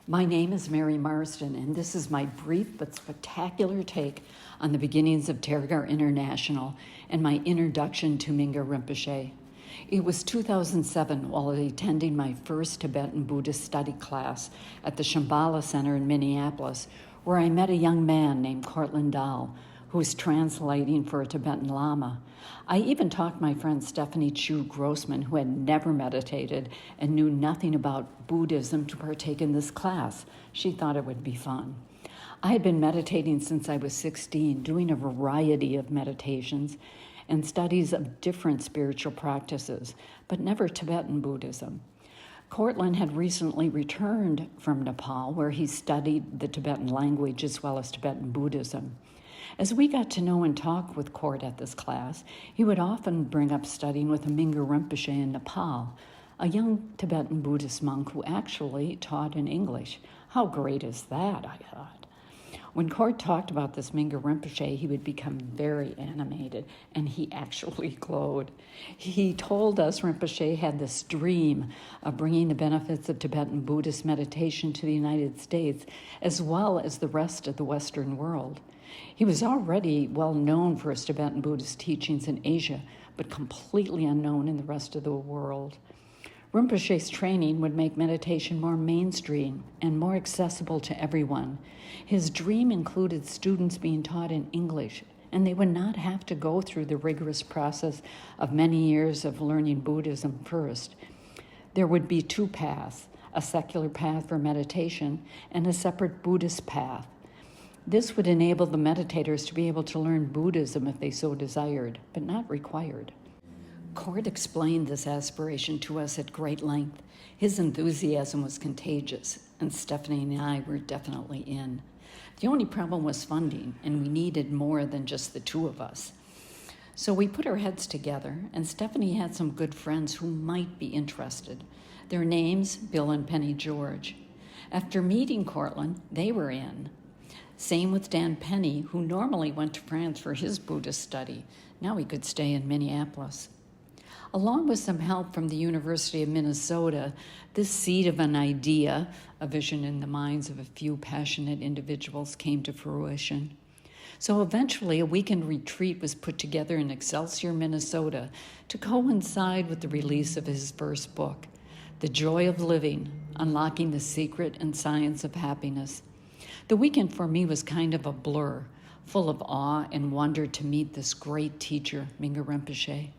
My name is Mary Marsden, and this is my brief but spectacular take on the beginnings of Tergar International and my introduction to Mingyur Rinpoche. It was 2007 while attending my first Tibetan Buddhist study class at the Shambhala Center in Minneapolis, where I met a young man named Cortland Dahl, who was translating for a Tibetan Lama. I even talked my friend Stephanie Chu Grossman, who had never meditated and knew nothing about Buddhism, to partake in this class. She thought it would be fun. I had been meditating since I was 16, doing a variety of meditations and studies of different spiritual practices, but never Tibetan Buddhism. Cortland had recently returned from Nepal, where he studied the Tibetan language as well as Tibetan Buddhism. As we got to know and talk with Cort at this class, he would often bring up studying with a Mingyur Rinpoche in Nepal, a young Tibetan Buddhist monk who actually taught in English. How great is that, I thought. When Cort talked about this Mingyur Rinpoche, he would become very animated, and he actually glowed. He told us Rinpoche had this dream of bringing the benefits of Tibetan Buddhist meditation to the United States, as well as the rest of the Western world. He was already well known for his Tibetan Buddhist teachings in Asia, but completely unknown in the rest of the world. Rinpoche's training would make meditation more mainstream and more accessible to everyone. His dream included students being taught in English, and they would not have to go through the rigorous process of many years of learning Buddhism first. There would be two paths, a secular path for meditation and a separate Buddhist path. This would enable the meditators to be able to learn Buddhism if they so desired, but not required. Cort explained this aspiration to us at great length. His enthusiasm was contagious, and Stephanie and I were definitely in. The only problem was funding, and we needed more than just the two of us. So we put our heads together, and Stephanie had some good friends who might be interested. Their names, Bill and Penny George. After meeting Cortland, they were in. Same with Dan Penny, who normally went to France for his Buddhist study. Now he could stay in Minneapolis. Along with some help from the University of Minnesota, this seed of an idea, a vision in the minds of a few passionate individuals, came to fruition. So eventually, a weekend retreat was put together in Excelsior, Minnesota, to coincide with the release of his first book, The Joy of Living, Unlocking the Secret and Science of Happiness. The weekend for me was kind of a blur, full of awe and wonder to meet this great teacher, Mingyur Rinpoche.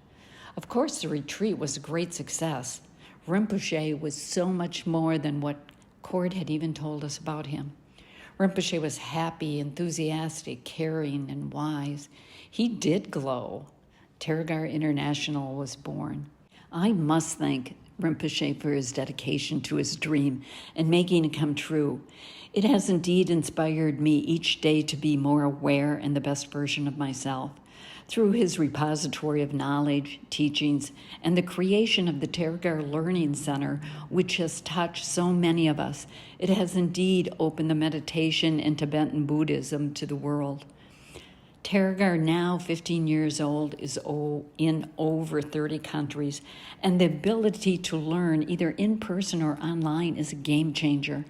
Of course, the retreat was a great success. Rinpoche was so much more than what Cort had even told us about him. Rinpoche was happy, enthusiastic, caring, and wise. He did glow. Tergar International was born. I must thank Rinpoche for his dedication to his dream and making it come true. It has indeed inspired me each day to be more aware and the best version of myself. Through his repository of knowledge, teachings, and the creation of the Tergar Learning Center, which has touched so many of us, it has indeed opened the meditation and Tibetan Buddhism to the world. Tergar, now 15 years old, is in over 30 countries, and the ability to learn either in person or online is a game changer.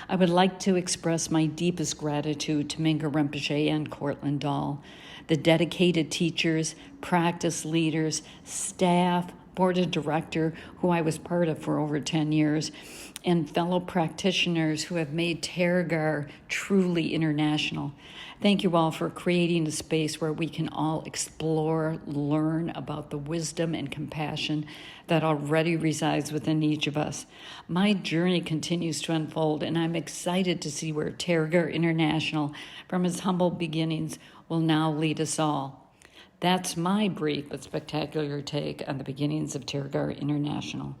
I would like to express my deepest gratitude to Mingyur Rinpoche and Cortland Dahl, the dedicated teachers, practice leaders, staff, board of director, who I was part of for over 10 years, and fellow practitioners who have made Tergar truly international. Thank you all for creating a space where we can all explore, learn about the wisdom and compassion that already resides within each of us. My journey continues to unfold, and I'm excited to see where Tergar International, from its humble beginnings, will now lead us all. That's my brief but spectacular take on the beginnings of Tergar International.